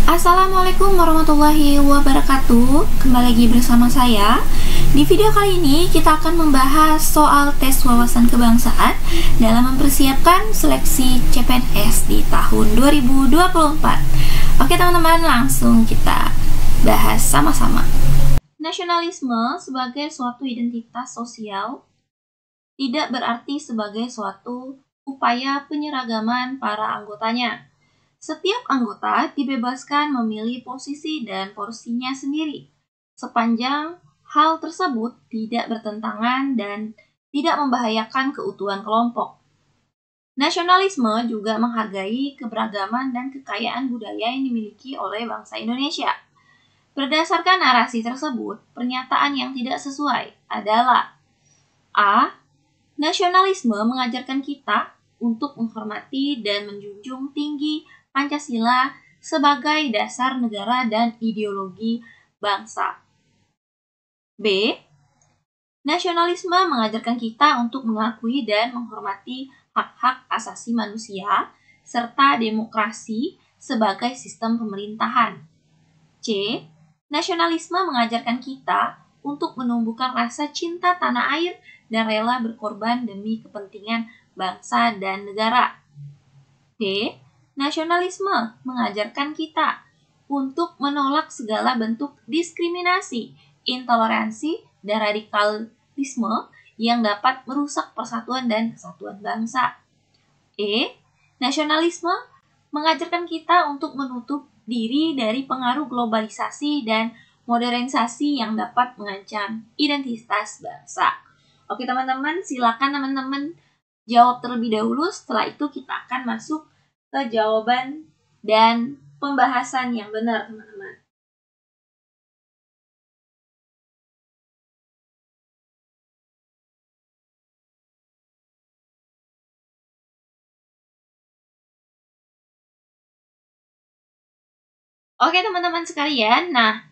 Assalamualaikum warahmatullahi wabarakatuh. Kembali lagi bersama saya. Di video kali ini kita akan membahas soal tes wawasan kebangsaan dalam mempersiapkan seleksi CPNS di tahun 2024. Oke teman-teman, langsung kita bahas sama-sama. Nasionalisme sebagai suatu identitas sosial tidak berarti sebagai suatu upaya penyeragaman para anggotanya. Setiap anggota dibebaskan memilih posisi dan porsinya sendiri, sepanjang hal tersebut tidak bertentangan dan tidak membahayakan keutuhan kelompok. Nasionalisme juga menghargai keberagaman dan kekayaan budaya yang dimiliki oleh bangsa Indonesia. Berdasarkan narasi tersebut, pernyataan yang tidak sesuai adalah A. Nasionalisme mengajarkan kita untuk menghormati dan menjunjung tinggi Pancasila sebagai dasar negara dan ideologi bangsa. B. Nasionalisme mengajarkan kita untuk mengakui dan menghormati hak-hak asasi manusia serta demokrasi sebagai sistem pemerintahan. C. Nasionalisme mengajarkan kita untuk menumbuhkan rasa cinta tanah air dan rela berkorban demi kepentingan bangsa dan negara. D. Nasionalisme mengajarkan kita untuk menolak segala bentuk diskriminasi, intoleransi, dan radikalisme yang dapat merusak persatuan dan kesatuan bangsa. E. Nasionalisme mengajarkan kita untuk menutup diri dari pengaruh globalisasi dan modernisasi yang dapat mengancam identitas bangsa. Oke teman-teman, silakan teman-teman jawab terlebih dahulu. Setelah itu kita akan masuk ke jawaban dan pembahasan yang benar, teman-teman. Oke, teman-teman sekalian. Nah,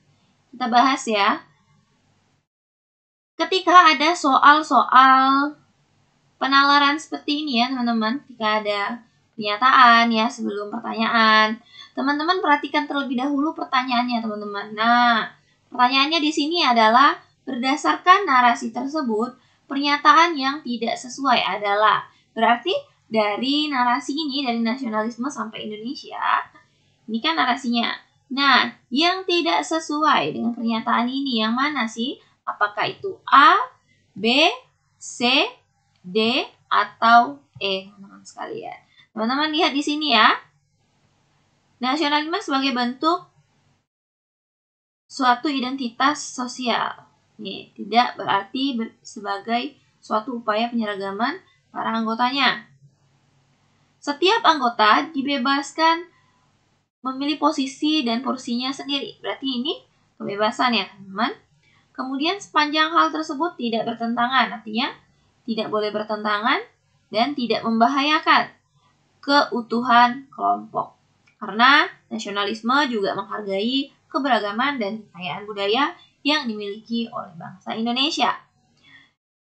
kita bahas ya. Ketika ada soal-soal penalaran seperti ini ya, teman-teman. Ketika ada pernyataan ya sebelum pertanyaan. Teman-teman perhatikan terlebih dahulu pertanyaannya, teman-teman. Nah, pertanyaannya di sini adalah berdasarkan narasi tersebut, pernyataan yang tidak sesuai adalah. Berarti dari narasi ini, dari nasionalisme sampai Indonesia, ini kan narasinya. Nah, yang tidak sesuai dengan pernyataan ini yang mana sih? Apakah itu A, B, C, D, atau E, teman-teman sekalian? Teman-teman lihat di sini ya. Nasionalisme sebagai bentuk suatu identitas sosial. Nih, tidak berarti sebagai suatu upaya penyeragaman para anggotanya. Setiap anggota dibebaskan memilih posisi dan porsinya sendiri. Berarti ini kebebasan ya, teman-teman. Kemudian sepanjang hal tersebut tidak bertentangan, artinya tidak boleh bertentangan dan tidak membahayakan keutuhan kelompok. Karena nasionalisme juga menghargai keberagaman dan kekayaan budaya yang dimiliki oleh bangsa Indonesia.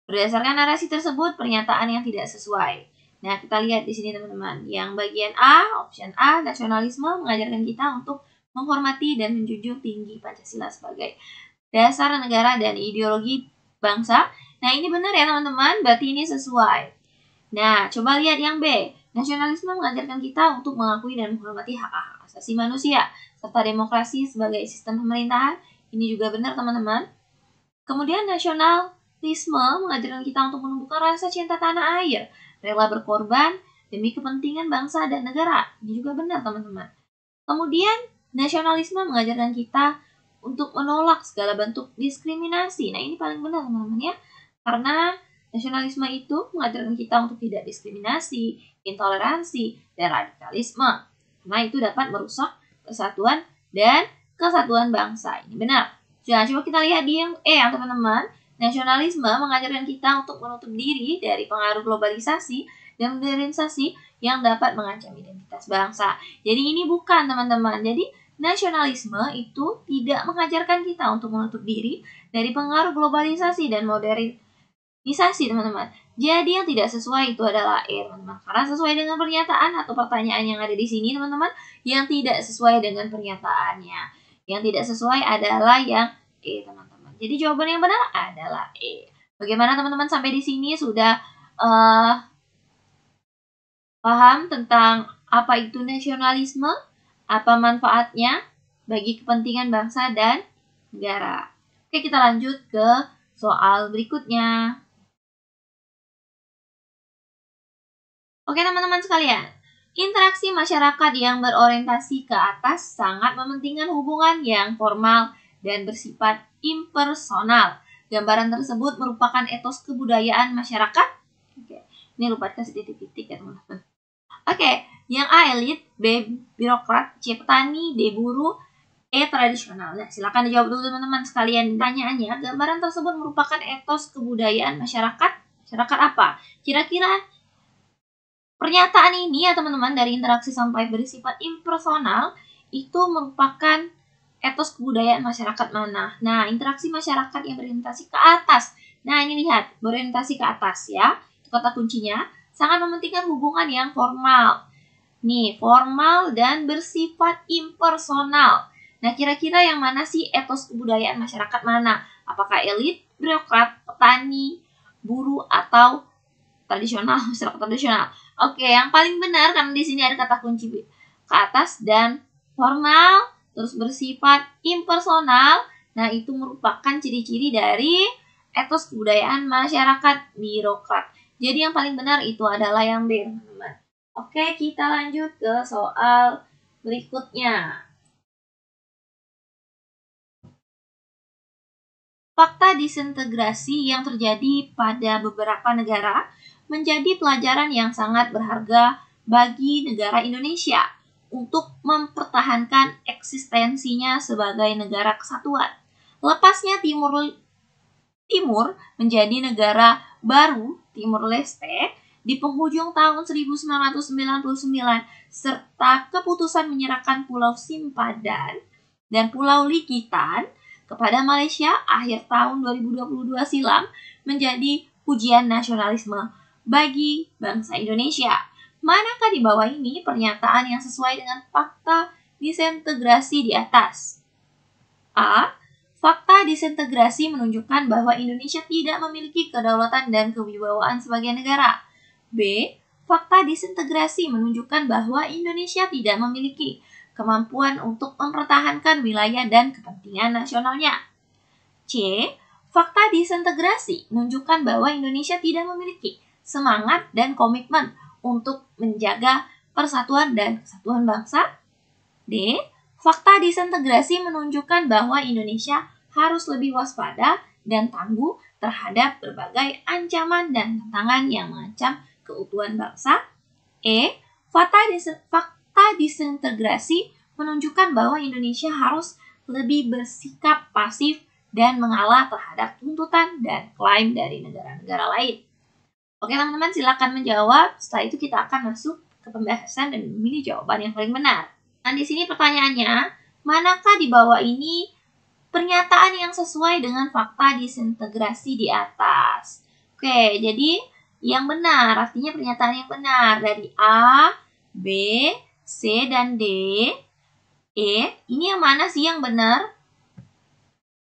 Berdasarkan narasi tersebut, pernyataan yang tidak sesuai. Nah, kita lihat di sini teman-teman. Yang bagian A, option A, nasionalisme mengajarkan kita untuk menghormati dan menjunjung tinggi Pancasila sebagai dasar negara dan ideologi bangsa. Nah, ini benar ya teman-teman, berarti ini sesuai. Nah, coba lihat yang B. Nasionalisme mengajarkan kita untuk mengakui dan menghormati hak-hak asasi manusia serta demokrasi sebagai sistem pemerintahan. Ini juga benar teman-teman. Kemudian nasionalisme mengajarkan kita untuk menumbuhkan rasa cinta tanah air, rela berkorban demi kepentingan bangsa dan negara. Ini juga benar teman-teman. Kemudian nasionalisme mengajarkan kita untuk menolak segala bentuk diskriminasi. Nah, ini paling benar teman-teman ya. Karena nasionalisme itu mengajarkan kita untuk tidak diskriminasi, intoleransi, dan radikalisme. Karena itu dapat merusak persatuan dan kesatuan bangsa. Ini benar. Nah, coba kita lihat di yang E ya teman-teman. Nasionalisme mengajarkan kita untuk menutup diri dari pengaruh globalisasi dan modernisasi yang dapat mengancam identitas bangsa. Jadi ini bukan teman-teman. Jadi nasionalisme itu tidak mengajarkan kita untuk menutup diri dari pengaruh globalisasi dan Nisasi teman-teman. Jadi yang tidak sesuai itu adalah E teman-teman. Karena sesuai dengan pernyataan atau pertanyaan yang ada di sini teman-teman, yang tidak sesuai dengan pernyataannya. Yang tidak sesuai adalah yang E teman-teman. Jadi jawaban yang benar adalah E. Bagaimana teman-teman sampai di sini sudah paham tentang apa itu nasionalisme, apa manfaatnya bagi kepentingan bangsa dan negara. Oke, kita lanjut ke soal berikutnya. Oke teman-teman sekalian, interaksi masyarakat yang berorientasi ke atas sangat mementingkan hubungan yang formal dan bersifat impersonal. Gambaran tersebut merupakan etos kebudayaan masyarakat. Oke, ini lupa kasih titik-titik ya teman-teman. Oke, yang A elit, B birokrat, C petani, D buruh, E tradisional. Nah, silakan dijawab dulu teman-teman sekalian. Pertanyaannya, gambaran tersebut merupakan etos kebudayaan masyarakat. Masyarakat apa? Kira-kira pernyataan ini ya teman-teman dari interaksi sampai bersifat impersonal itu merupakan etos kebudayaan masyarakat mana? Nah, interaksi masyarakat yang berorientasi ke atas. Nah, ini lihat, berorientasi ke atas ya. Itu kata kuncinya. Sangat mementingkan hubungan yang formal. Nih, formal dan bersifat impersonal. Nah, kira-kira yang mana sih etos kebudayaan masyarakat mana? Apakah elit, birokrat, petani, buruh, atau tradisional, masyarakat tradisional? Oke, yang paling benar karena di sini ada kata kunci ke atas dan formal, terus bersifat impersonal. Nah, itu merupakan ciri-ciri dari etos kebudayaan masyarakat birokrat. Jadi yang paling benar itu adalah yang B, teman-teman. Oke, kita lanjut ke soal berikutnya. Fakta disintegrasi yang terjadi pada beberapa negara menjadi pelajaran yang sangat berharga bagi negara Indonesia untuk mempertahankan eksistensinya sebagai negara kesatuan. Lepasnya Timur menjadi negara baru, Timur Leste, di penghujung tahun 1999, serta keputusan menyerahkan Pulau Simpadan dan Pulau Ligitan kepada Malaysia akhir tahun 2022 silam menjadi ujian nasionalisme bagi bangsa Indonesia. Manakah di bawah ini pernyataan yang sesuai dengan fakta disintegrasi di atas? A. Fakta disintegrasi menunjukkan bahwa Indonesia tidak memiliki kedaulatan dan kewibawaan sebagai negara. B. Fakta disintegrasi menunjukkan bahwa Indonesia tidak memiliki kemampuan untuk mempertahankan wilayah dan kepentingan nasionalnya. C. Fakta disintegrasi menunjukkan bahwa Indonesia tidak memiliki semangat dan komitmen untuk menjaga persatuan dan kesatuan bangsa. D. Fakta disintegrasi menunjukkan bahwa Indonesia harus lebih waspada dan tangguh terhadap berbagai ancaman dan tantangan yang mengancam keutuhan bangsa. E. Fakta disintegrasi menunjukkan bahwa Indonesia harus lebih bersikap pasif dan mengalah terhadap tuntutan dan klaim dari negara-negara lain. Oke teman-teman, silakan menjawab. Setelah itu kita akan masuk ke pembahasan dan memilih jawaban yang paling benar. Nah, di sini pertanyaannya, manakah di bawah ini pernyataan yang sesuai dengan fakta disintegrasi di atas? Oke, jadi yang benar, artinya pernyataan yang benar dari A, B, C, dan D. E, ini yang mana sih yang benar?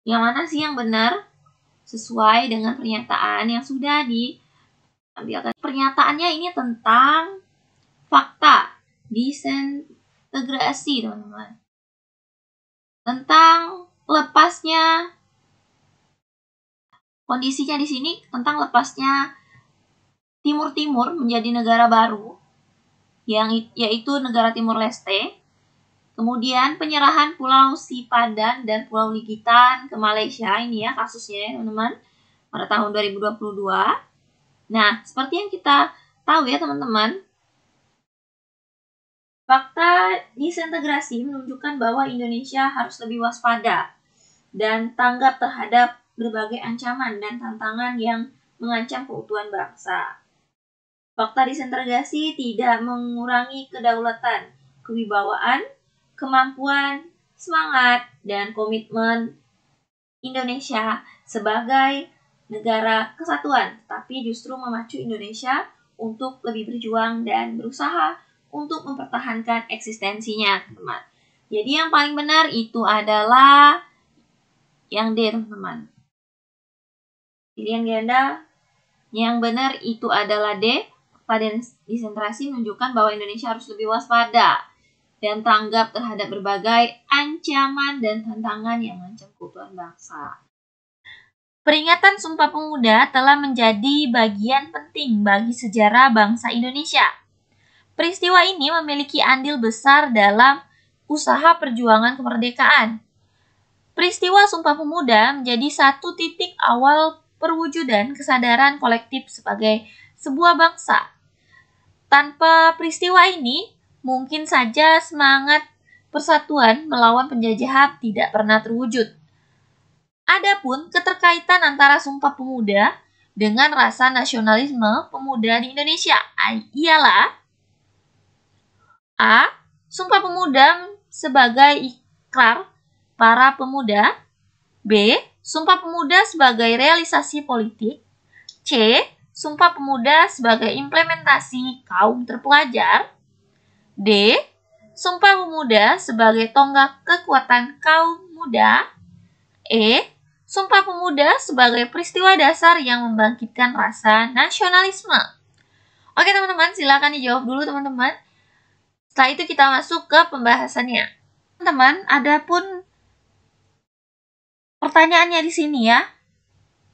Yang mana sih yang benar? Sesuai dengan pernyataan yang sudah diambilkan. Pernyataannya ini tentang fakta disintegrasi, teman-teman. Tentang lepasnya, kondisinya di sini tentang lepasnya Timur menjadi negara baru, yaitu negara Timur Leste. Kemudian penyerahan Pulau Sipadan dan Pulau Ligitan ke Malaysia, ini ya kasusnya ya teman-teman, pada tahun 2022. Nah, seperti yang kita tahu ya teman-teman, fakta disintegrasi menunjukkan bahwa Indonesia harus lebih waspada dan tanggap terhadap berbagai ancaman dan tantangan yang mengancam keutuhan bangsa. Fakta disintegrasi tidak mengurangi kedaulatan, kewibawaan, kemampuan, semangat, dan komitmen Indonesia sebagai negara kesatuan, tapi justru memacu Indonesia untuk lebih berjuang dan berusaha untuk mempertahankan eksistensinya, teman-teman. Jadi yang paling benar itu adalah yang D, teman-teman. Pilihan ganda yang benar itu adalah D. Pada disentrasi menunjukkan bahwa Indonesia harus lebih waspada dan tanggap terhadap berbagai ancaman dan tantangan yang mengancam keutuhan bangsa. Peringatan Sumpah Pemuda telah menjadi bagian penting bagi sejarah bangsa Indonesia. Peristiwa ini memiliki andil besar dalam usaha perjuangan kemerdekaan. Peristiwa Sumpah Pemuda menjadi satu titik awal perwujudan kesadaran kolektif sebagai sebuah bangsa. Tanpa peristiwa ini, mungkin saja semangat persatuan melawan penjajahan tidak pernah terwujud. Adapun keterkaitan antara Sumpah Pemuda dengan rasa nasionalisme pemuda di Indonesia ialah A. Sumpah Pemuda sebagai ikrar para pemuda. B. Sumpah Pemuda sebagai realisasi politik. C. Sumpah Pemuda sebagai implementasi kaum terpelajar. D. Sumpah Pemuda sebagai tonggak kekuatan kaum muda. E. Sumpah Pemuda sebagai peristiwa dasar yang membangkitkan rasa nasionalisme. Oke teman-teman, silakan dijawab dulu teman-teman. Setelah itu kita masuk ke pembahasannya. Teman-teman, adapun pertanyaannya di sini ya.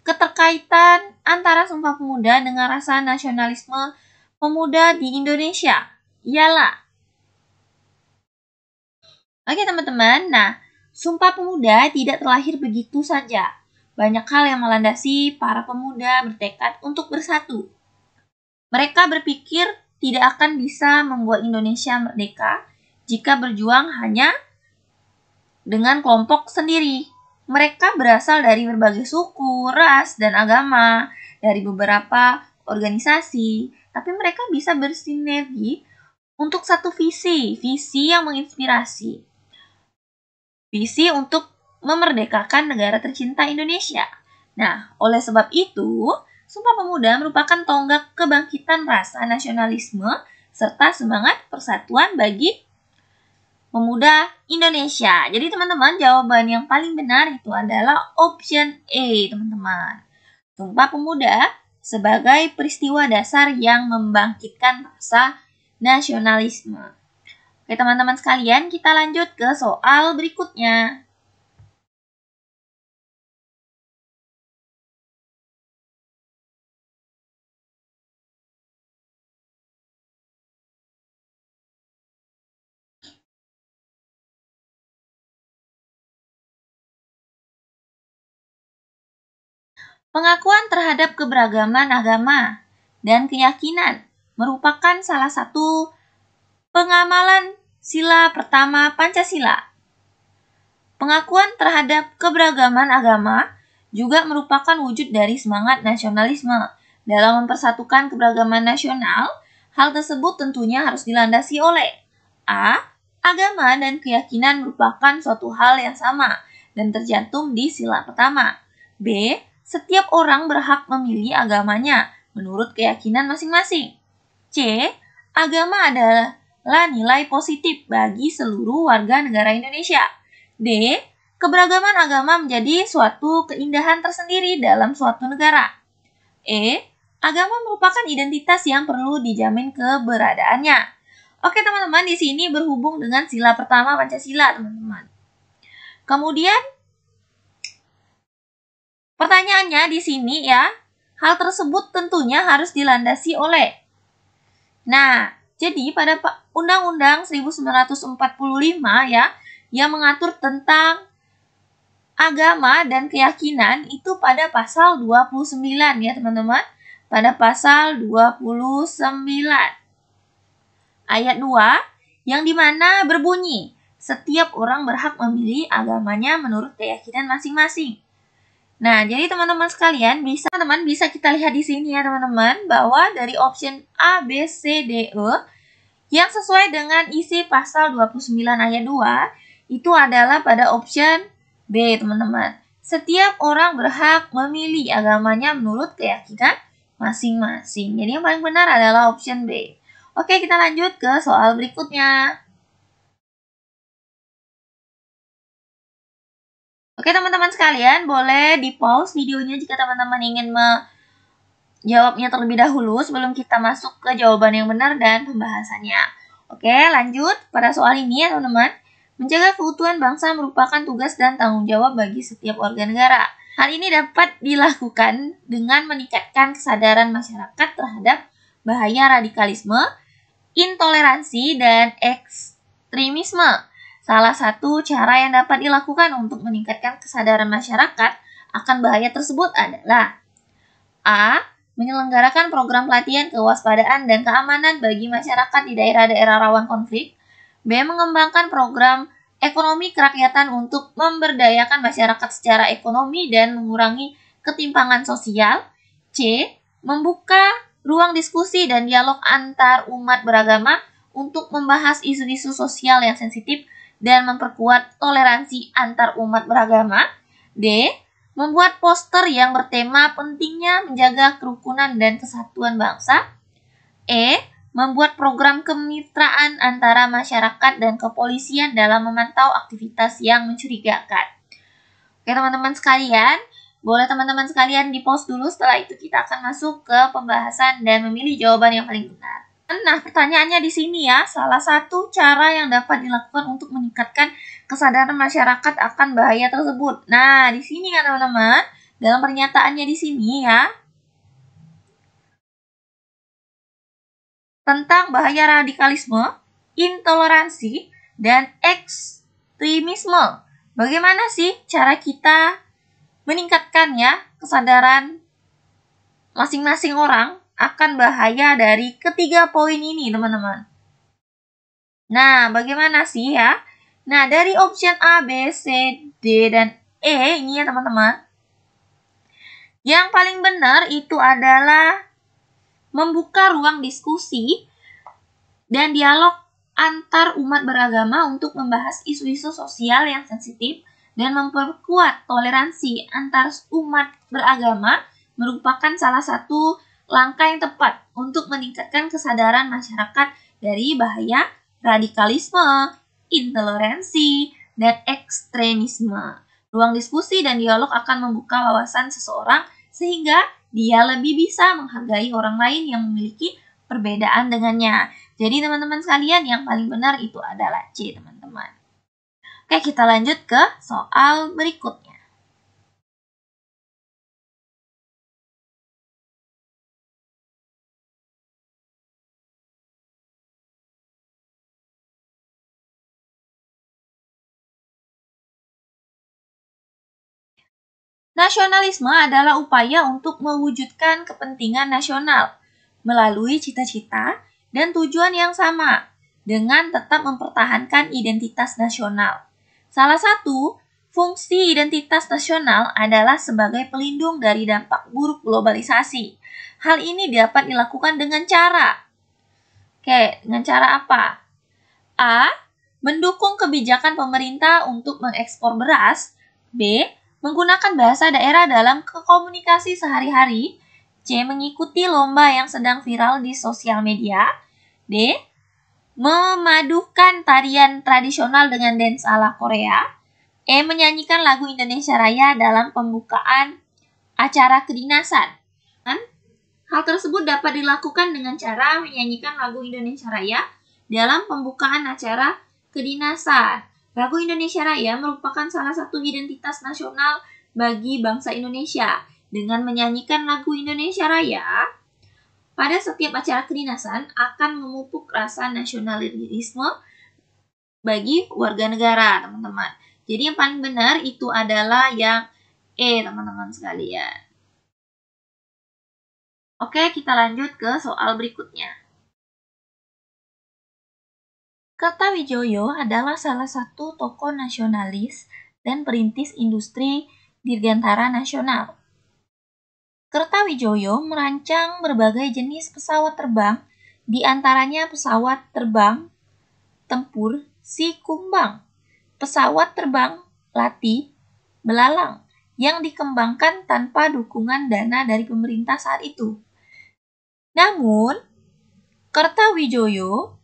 Keterkaitan antara Sumpah Pemuda dengan rasa nasionalisme pemuda di Indonesia ialah. Oke teman-teman, nah Sumpah Pemuda tidak terlahir begitu saja. Banyak hal yang melandasi para pemuda bertekad untuk bersatu. Mereka berpikir tidak akan bisa membuat Indonesia merdeka jika berjuang hanya dengan kelompok sendiri. Mereka berasal dari berbagai suku, ras, dan agama, dari beberapa organisasi, tapi mereka bisa bersinergi untuk satu visi yang menginspirasi. Visi untuk memerdekakan negara tercinta Indonesia. Nah, oleh sebab itu, Sumpah Pemuda merupakan tonggak kebangkitan rasa nasionalisme serta semangat persatuan bagi pemuda Indonesia. Jadi teman-teman, jawaban yang paling benar itu adalah option A, teman-teman. Sumpah Pemuda sebagai peristiwa dasar yang membangkitkan rasa nasionalisme. Oke teman-teman sekalian, kita lanjut ke soal berikutnya. Pengakuan terhadap keberagaman agama dan keyakinan merupakan salah satu pengamalan sila pertama Pancasila. Pengakuan terhadap keberagaman agama juga merupakan wujud dari semangat nasionalisme. Dalam mempersatukan keberagaman nasional, hal tersebut tentunya harus dilandasi oleh A. Agama dan keyakinan merupakan suatu hal yang sama dan tercantum di sila pertama. B. Setiap orang berhak memilih agamanya menurut keyakinan masing-masing. C. Agama adalah nilai positif bagi seluruh warga negara Indonesia. D. Keberagaman agama menjadi suatu keindahan tersendiri dalam suatu negara. E. Agama merupakan identitas yang perlu dijamin keberadaannya. Oke teman-teman, di sini berhubung dengan sila pertama Pancasila, teman-teman. Kemudian pertanyaannya di sini ya, hal tersebut tentunya harus dilandasi oleh. Nah, jadi pada Undang-Undang 1945 ya, yang mengatur tentang agama dan keyakinan itu pada pasal 29 ya teman-teman. Pada pasal 29 ayat 2 yang dimana berbunyi setiap orang berhak memilih agamanya menurut keyakinan masing-masing. Nah, jadi teman-teman sekalian bisa kita lihat di sini ya teman-teman bahwa dari option A, B, C, D, E yang sesuai dengan isi pasal 29 ayat 2 itu adalah pada option B, teman-teman. setiap orang berhak memilih agamanya menurut keyakinan masing-masing. Jadi yang paling benar adalah option B. Oke, kita lanjut ke soal berikutnya. Oke, teman-teman sekalian, boleh di-pause videonya jika teman-teman ingin menjawabnya terlebih dahulu sebelum kita masuk ke jawaban yang benar dan pembahasannya. Oke, lanjut pada soal ini ya, teman-teman. Menjaga keutuhan bangsa merupakan tugas dan tanggung jawab bagi setiap warga negara. Hal ini dapat dilakukan dengan meningkatkan kesadaran masyarakat terhadap bahaya radikalisme, intoleransi, dan ekstremisme. Salah satu cara yang dapat dilakukan untuk meningkatkan kesadaran masyarakat akan bahaya tersebut adalah A. Menyelenggarakan program pelatihan kewaspadaan dan keamanan bagi masyarakat di daerah-daerah rawan konflik. B. Mengembangkan program ekonomi kerakyatan untuk memberdayakan masyarakat secara ekonomi dan mengurangi ketimpangan sosial. C. Membuka ruang diskusi dan dialog antar umat beragama untuk membahas isu-isu sosial yang sensitif dan memperkuat toleransi antar umat beragama. D. Membuat poster yang bertema pentingnya menjaga kerukunan dan kesatuan bangsa. E. Membuat program kemitraan antara masyarakat dan kepolisian dalam memantau aktivitas yang mencurigakan. Oke, teman-teman sekalian, boleh teman-teman sekalian di-pause dulu, setelah itu kita akan masuk ke pembahasan dan memilih jawaban yang paling benar. Nah, pertanyaannya di sini ya, salah satu cara yang dapat dilakukan untuk meningkatkan kesadaran masyarakat akan bahaya tersebut. Nah, di sini kan teman-teman, dalam pernyataannya di sini ya, tentang bahaya radikalisme, intoleransi, dan ekstremisme. Bagaimana sih cara kita meningkatkan ya kesadaran masing-masing orang akan bahaya dari ketiga poin ini, teman-teman. Nah, bagaimana sih ya? Nah, dari option A, B, C, D, dan E ini ya, teman-teman. Yang paling benar itu adalah membuka ruang diskusi dan dialog antar umat beragama untuk membahas isu-isu sosial yang sensitif dan memperkuat toleransi antar umat beragama merupakan salah satu langkah yang tepat untuk meningkatkan kesadaran masyarakat dari bahaya radikalisme, intoleransi, dan ekstremisme. Ruang diskusi dan dialog akan membuka wawasan seseorang sehingga dia lebih bisa menghargai orang lain yang memiliki perbedaan dengannya. Jadi teman-teman sekalian, yang paling benar itu adalah C, teman-teman. Oke, kita lanjut ke soal berikutnya. Nasionalisme adalah upaya untuk mewujudkan kepentingan nasional melalui cita-cita dan tujuan yang sama dengan tetap mempertahankan identitas nasional. Salah satu fungsi identitas nasional adalah sebagai pelindung dari dampak buruk globalisasi. Hal ini dapat dilakukan dengan cara dengan cara apa? A. Mendukung kebijakan pemerintah untuk mengekspor beras. B. Menggunakan bahasa daerah dalam komunikasi sehari-hari. C. Mengikuti lomba yang sedang viral di sosial media. D. Memadukan tarian tradisional dengan dance ala Korea. E. Menyanyikan lagu Indonesia Raya dalam pembukaan acara kedinasan. Hal tersebut dapat dilakukan dengan cara menyanyikan lagu Indonesia Raya dalam pembukaan acara kedinasan. Lagu Indonesia Raya merupakan salah satu identitas nasional bagi bangsa Indonesia. Dengan menyanyikan lagu Indonesia Raya pada setiap acara kedinasan akan memupuk rasa nasionalisme bagi warga negara, teman-teman. Jadi yang paling benar itu adalah yang E, teman-teman sekalian. Oke, kita lanjut ke soal berikutnya. Kertawijaya adalah salah satu tokoh nasionalis dan perintis industri dirgantara nasional. Kertawijaya merancang berbagai jenis pesawat terbang, di antaranya pesawat terbang tempur Si Kumbang, pesawat terbang latih belalang, yang dikembangkan tanpa dukungan dana dari pemerintah saat itu. Namun, Kertawijaya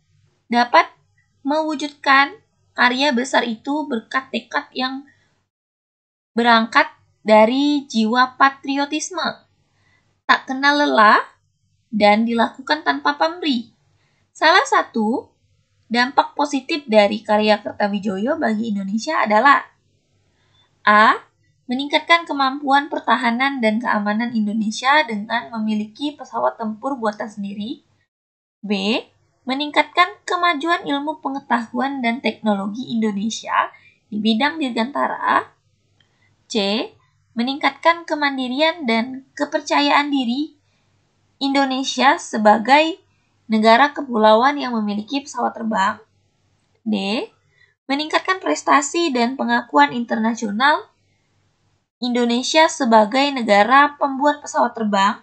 dapat mewujudkan karya besar itu berkat tekad yang berangkat dari jiwa patriotisme, tak kenal lelah, dan dilakukan tanpa pamrih. Salah satu dampak positif dari karya Kertawijaya bagi Indonesia adalah A. Meningkatkan kemampuan pertahanan dan keamanan Indonesia dengan memiliki pesawat tempur buatan sendiri. B. Meningkatkan kemajuan ilmu pengetahuan dan teknologi Indonesia di bidang dirgantara. C. Meningkatkan kemandirian dan kepercayaan diri Indonesia sebagai negara kepulauan yang memiliki pesawat terbang. D. Meningkatkan prestasi dan pengakuan internasional Indonesia sebagai negara pembuat pesawat terbang.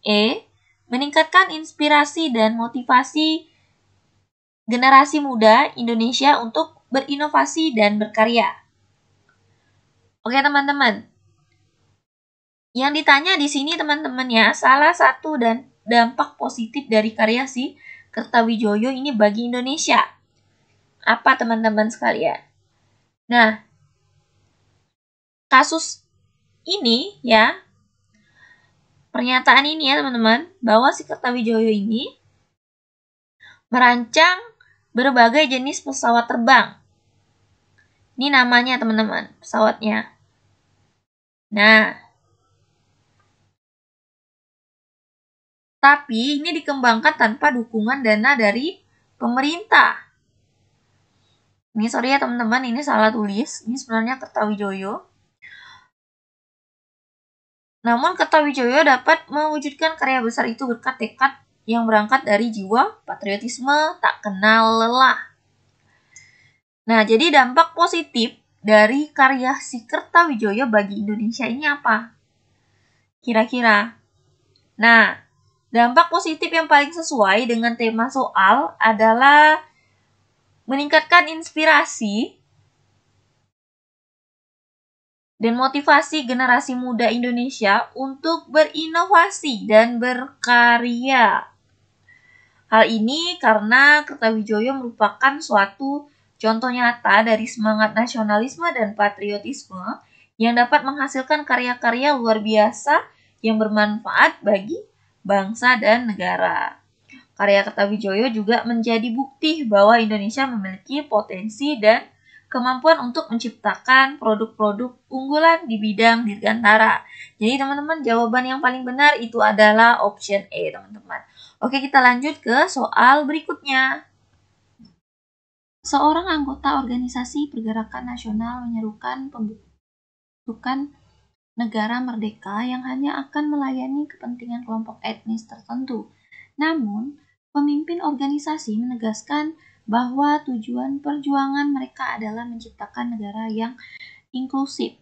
E. Meningkatkan inspirasi dan motivasi generasi muda Indonesia untuk berinovasi dan berkarya. Oke teman-teman, yang ditanya di sini teman-teman ya, salah satu dan dampak positif dari karya si Kertawijaya ini bagi Indonesia. Apa teman-teman sekalian? Nah, kasus ini ya, pernyataan ini ya teman-teman, bahwa si Kertawijaya ini merancang berbagai jenis pesawat terbang. Ini namanya teman-teman, pesawatnya. Nah, tapi ini dikembangkan tanpa dukungan dana dari pemerintah. Ini sorry ya teman-teman, ini salah tulis. Ini sebenarnya Kertawijaya. Namun Kertawijaya dapat mewujudkan karya besar itu berkat tekad yang berangkat dari jiwa patriotisme tak kenal lelah. Nah, jadi dampak positif dari karya si Kertawijaya bagi Indonesia ini apa? Kira-kira. Nah, dampak positif yang paling sesuai dengan tema soal adalah meningkatkan inspirasi dan motivasi generasi muda Indonesia untuk berinovasi dan berkarya. Hal ini karena Kertawijaya merupakan suatu contoh nyata dari semangat nasionalisme dan patriotisme yang dapat menghasilkan karya-karya luar biasa yang bermanfaat bagi bangsa dan negara. Karya Kertawijaya juga menjadi bukti bahwa Indonesia memiliki potensi dan kemampuan untuk menciptakan produk-produk unggulan di bidang dirgantara. Jadi teman-teman, jawaban yang paling benar itu adalah option A, teman-teman. Oke, kita lanjut ke soal berikutnya. Seorang anggota organisasi pergerakan nasional menyerukan pembentukan negara merdeka yang hanya akan melayani kepentingan kelompok etnis tertentu. Namun, pemimpin organisasi menegaskan bahwa tujuan perjuangan mereka adalah menciptakan negara yang inklusif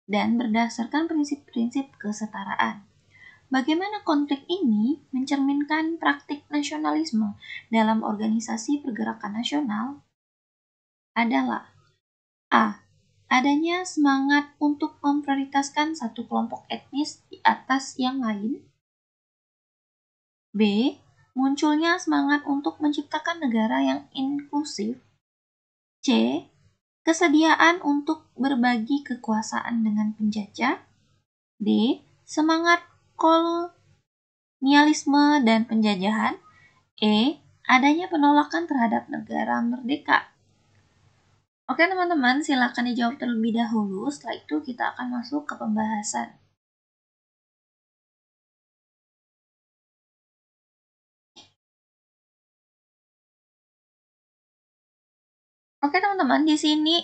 dan berdasarkan prinsip-prinsip kesetaraan. Bagaimana konflik ini mencerminkan praktik nasionalisme dalam organisasi pergerakan nasional? Adalah A. Adanya semangat untuk memprioritaskan satu kelompok etnis di atas yang lain. B. Munculnya semangat untuk menciptakan negara yang inklusif. C. Kesediaan untuk berbagi kekuasaan dengan penjajah. D. Semangat kolonialisme dan penjajahan. E. Adanya penolakan terhadap negara merdeka. Oke teman-teman, silakan dijawab terlebih dahulu. Setelah itu kita akan masuk ke pembahasan. Oke teman-teman, di sini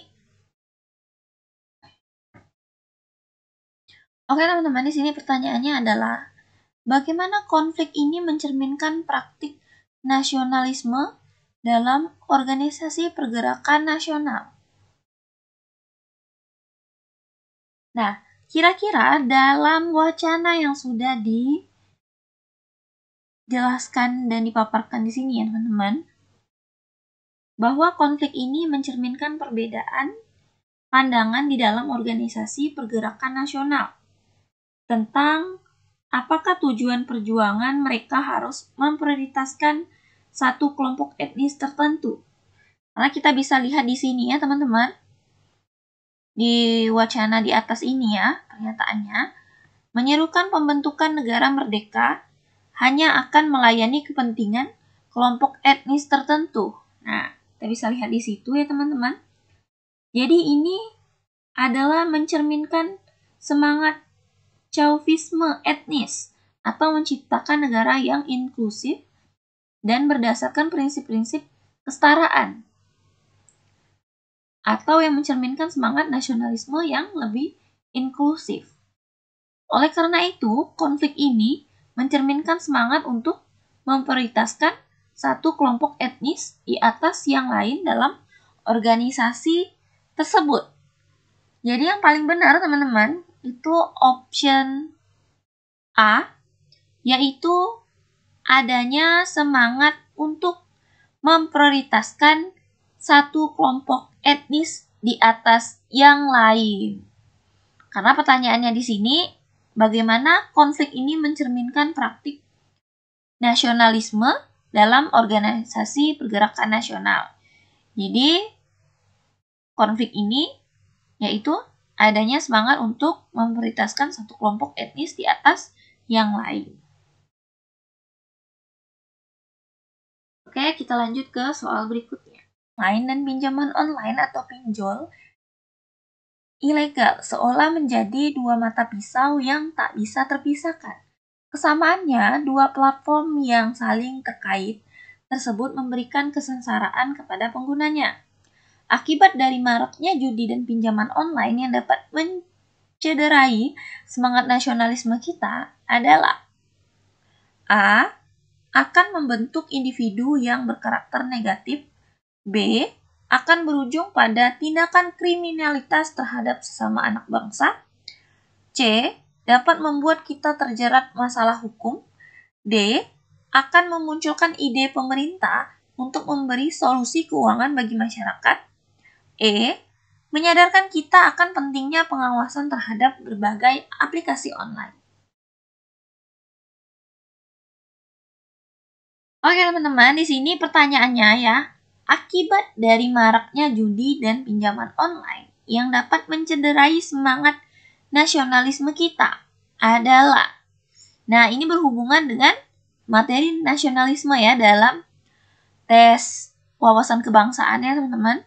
pertanyaannya adalah bagaimana konflik ini mencerminkan praktik nasionalisme dalam organisasi pergerakan nasional? Nah, kira-kira dalam wacana yang sudah dijelaskan dan dipaparkan di sini ya teman-teman, bahwa konflik ini mencerminkan perbedaan pandangan di dalam organisasi pergerakan nasional tentang apakah tujuan perjuangan mereka harus memprioritaskan satu kelompok etnis tertentu. Karena kita bisa lihat di sini ya teman-teman, di wacana di atas ini ya, pernyataannya, menyerukan pembentukan negara merdeka hanya akan melayani kepentingan kelompok etnis tertentu. Nah, kita bisa lihat di situ ya teman-teman. Jadi ini adalah mencerminkan semangat Chauvinisme etnis atau menciptakan negara yang inklusif dan berdasarkan prinsip-prinsip kesetaraan, atau yang mencerminkan semangat nasionalisme yang lebih inklusif. Oleh karena itu, konflik ini mencerminkan semangat untuk memprioritaskan satu kelompok etnis di atas yang lain dalam organisasi tersebut. Jadi yang paling benar teman-teman itu option A, yaitu adanya semangat untuk memprioritaskan satu kelompok etnis di atas yang lain. Karena pertanyaannya di sini, bagaimana konflik ini mencerminkan praktik nasionalisme dalam organisasi pergerakan nasional. Jadi, konflik ini yaitu adanya semangat untuk memprioritaskan satu kelompok etnis di atas yang lain. Oke, kita lanjut ke soal berikutnya. Lain dan pinjaman online atau pinjol ilegal seolah menjadi dua mata pisau yang tak bisa terpisahkan. Kesamaannya, dua platform yang saling terkait tersebut memberikan kesengsaraan kepada penggunanya. Akibat dari maraknya judi dan pinjaman online yang dapat mencederai semangat nasionalisme kita adalah A. Akan membentuk individu yang berkarakter negatif. B. Akan berujung pada tindakan kriminalitas terhadap sesama anak bangsa. C. Dapat membuat kita terjerat masalah hukum. D. Akan memunculkan ide pemerintah untuk memberi solusi keuangan bagi masyarakat. E. Menyadarkan kita akan pentingnya pengawasan terhadap berbagai aplikasi online. Oke teman-teman, di sini pertanyaannya ya. Akibat dari maraknya judi dan pinjaman online yang dapat mencederai semangat nasionalisme kita adalah. Nah, ini berhubungan dengan materi nasionalisme ya dalam tes wawasan kebangsaan ya teman-teman.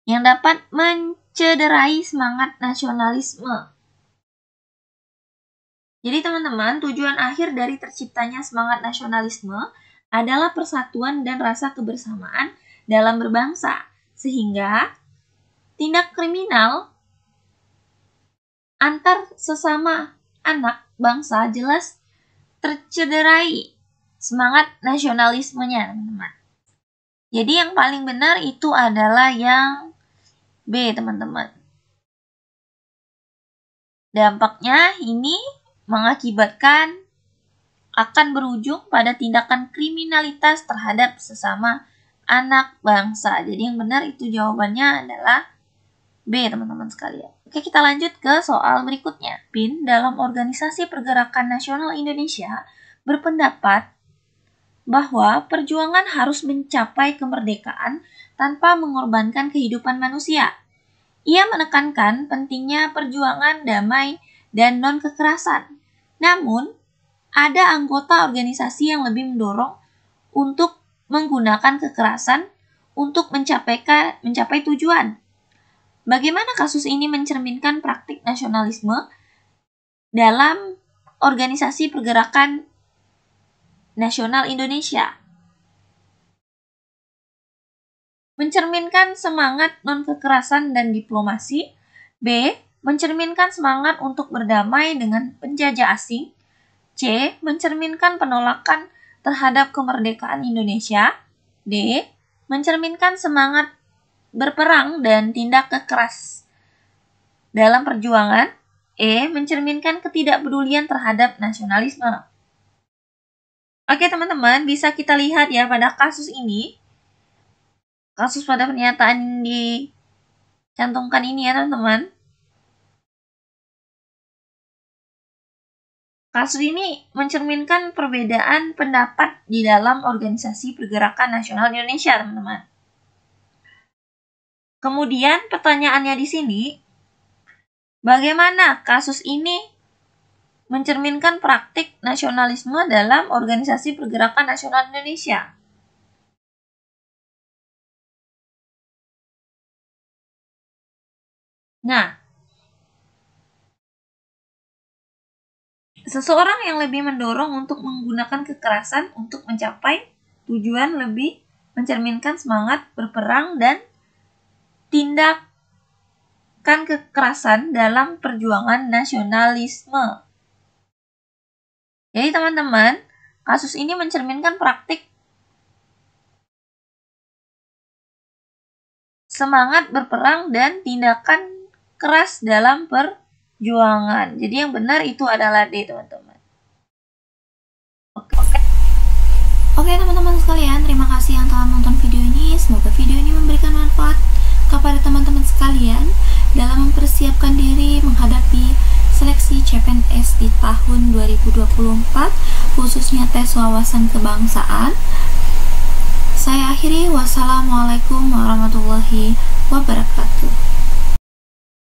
Yang dapat mencederai semangat nasionalisme. Jadi teman-teman, tujuan akhir dari terciptanya semangat nasionalisme adalah persatuan dan rasa kebersamaan dalam berbangsa, sehingga tindak kriminal antar sesama anak bangsa jelas tercederai semangat nasionalismenya, teman-teman. Jadi yang paling benar itu adalah yang B, teman-teman. Dampaknya ini mengakibatkan akan berujung pada tindakan kriminalitas terhadap sesama anak bangsa. Jadi yang benar itu jawabannya adalah B, teman-teman sekalian. Oke, kita lanjut ke soal berikutnya. PIN dalam Organisasi Pergerakan Nasional Indonesia berpendapat bahwa perjuangan harus mencapai kemerdekaan tanpa mengorbankan kehidupan manusia. Ia menekankan pentingnya perjuangan damai dan non-kekerasan. Namun, ada anggota organisasi yang lebih mendorong untuk menggunakan kekerasan untuk mencapai tujuan. Bagaimana kasus ini mencerminkan praktik nasionalisme dalam Organisasi Pergerakan Nasional Indonesia? Mencerminkan semangat non-kekerasan dan diplomasi. B. Mencerminkan semangat untuk berdamai dengan penjajah asing. C. Mencerminkan penolakan terhadap kemerdekaan Indonesia. D. Mencerminkan semangat berperang dan tindak keras dalam perjuangan. E. Mencerminkan ketidakpedulian terhadap nasionalisme. Oke teman-teman, bisa kita lihat ya pada kasus ini, kasus pada pernyataan yang dicantumkan ini ya teman-teman. Kasus ini mencerminkan perbedaan pendapat di dalam Organisasi Pergerakan Nasional Indonesia, teman-teman. Kemudian pertanyaannya di sini, bagaimana kasus ini mencerminkan praktik nasionalisme dalam Organisasi Pergerakan Nasional Indonesia? Nah, seseorang yang lebih mendorong untuk menggunakan kekerasan untuk mencapai tujuan lebih mencerminkan semangat berperang dan tindakan kekerasan dalam perjuangan nasionalisme. Jadi teman-teman, kasus ini mencerminkan praktik semangat berperang dan tindakan keras dalam perjuangan. Jadi yang benar itu adalah D, teman-teman. Oke teman-teman sekalian, terima kasih yang telah menonton video ini. Semoga video ini memberikan manfaat kepada teman-teman sekalian dalam mempersiapkan diri menghadapi seleksi CPNS di tahun 2024, khususnya tes wawasan kebangsaan. Saya akhiri, wassalamualaikum warahmatullahi wabarakatuh.